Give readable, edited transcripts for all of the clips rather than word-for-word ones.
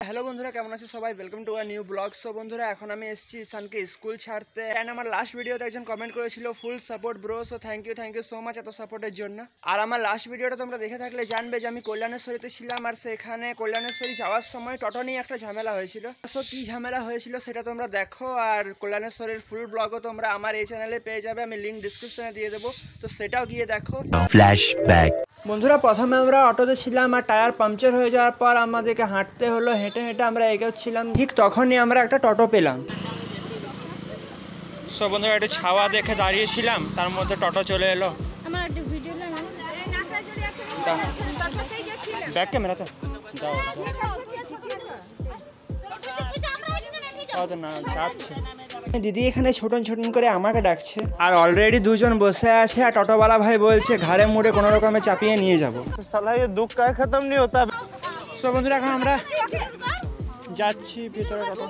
Hello বন্ধুরা, কেমন আছে সবাই? Welcome to a new blog. So বন্ধুরা, এখন আমি এসেছি ঈশানকে স্কুল ছাড়তে। অ্যান্ড আমার লাস্ট ভিডিওতে একজন কমেন্ট করেছিল full support bro. So thank you so much এত সাপোর্টের জন্য। আর আমার লাস্ট ভিডিওটা তোমরা দেখে থাকলে জানবে যে আমি কল্যাণেশ্বরীতে ছিলাম, আর সেখানে কল্যাণেশ্বরী যাওয়ার সময় টোটো নিয়ে একটা ঝামেলা হয়েছিল। সো কী ঝামেলা হয়েছিল সেটা তোমরা দেখো, আর কল্যাণেশ্বরীর ফুল ব্লগও তোমরা আমার এই চ্যানেলে পেয়ে যাবে। আমি লিঙ্ক ডিসক্রিপশনে দিয়ে দেবো, তো সেটাও গিয়ে দেখো। ফ্ল্যাশব্যাক। বন্ধুরা, প্রথমে আমরা অটোতে ছিলাম আর টায়ার পাংচার হয়ে যাওয়ার পর আমাদেরকে হাঁটতে হলো। হেঁটে হেঁটে আমরা এগোচ্ছিলাম, ঠিক তখনই আমরা একটা টোটো পেলাম। সো বন্ধুরা, একটু ছাওয়া দেখে দাঁড়িয়েছিলাম, তার মধ্যে টোটো চলে এলো। ব্যাক ক্যামেরাতে দিদি এখানে ছোটন ছোটন করে আমাকে ডাকছে, আর অলরেডি দুজন বসে আছে, আর টোটোওয়ালা ভাই বলছে ঘাড়ে মুড়ে কোনো রকমে চাপিয়ে নিয়ে যাবো। দুঃখ কাজ খতম নেই হতা। সো বন্ধুরা, এখন আমরা যাচ্ছি ভিতরে। টোটো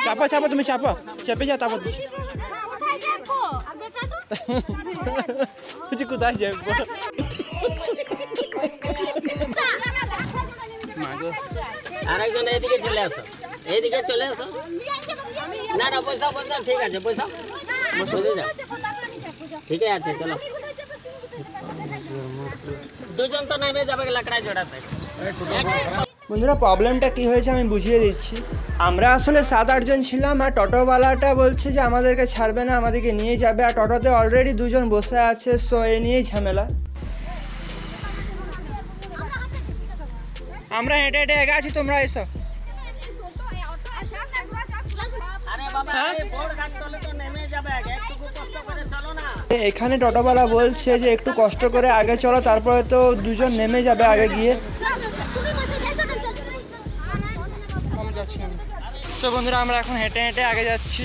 চাপা চাপা, তুমি চাপা, চেপে যা, তারপর দিচ্ছি। কোথায় যাবো? আরেকজন এইদিকে চলে আসো, এইদিকে চলে আসো। না না, পয়সা পয়সা ঠিক আছে, পয়সা ঠিক আছে, চলো। দুজন তো নেমে যাবে লাকড়ায় জোড়াতে। বন্ধুরা, প্রবলেমটা কি হয়েছে আমি বুঝিয়ে দিচ্ছি। আমরা আসলে 7-8 জন ছিলাম, আর টোটোওয়ালাটা বলছে যে আমাদেরকে ছাড়বে না, আমাদেরকে নিয়ে যাবে, আর টোটোতে অলরেডি দুজন বসে আছে। সো এ নিয়েই ঝামেলা। আমরা হেঁটে হেঁটে এগিয়ে আছি, তোমরা এসো। এখানে টোটোওয়ালা বলছে যে একটু কষ্ট করে আগে চলো, তারপরে তো দুজন নেমে যাবে আগে গিয়ে। সো বন্ধুরা, আমরা এখন হেঁটে হেঁটে আগে যাচ্ছি।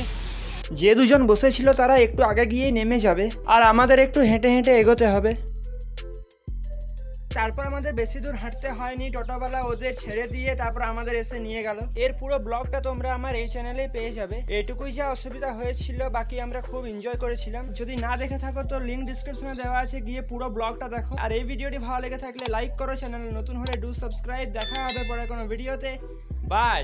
যে দুজন বসেছিল তারা একটু আগে গিয়ে নেমে যাবে, আর আমাদের একটু হেঁটে হেঁটে এগোতে হবে। তারপর আমাদের বেশি দূর হাঁটতে হয়নি, টোটোওয়ালা ওদের ছেড়ে দিয়ে তারপর আমাদের এসে নিয়ে গেল। এর পুরো ব্লগটা তোমরা আমার এই চ্যানেলে পেয়ে যাবে। এইটুকুই যা অসুবিধা হয়েছিল, বাকি আমরা খুব এনজয় করেছিলাম। যদি না দেখে থাকো তো লিঙ্ক ডিসক্রিপশনে দেওয়া আছে, গিয়ে পুরো ব্লগটা দেখো। আর এই ভিডিওটি ভালো লেগে থাকলে লাইক করো, চ্যানেল নতুন হলে ডু সাবস্ক্রাইব। দেখা হবে পরে কোনো ভিডিওতে। বাই।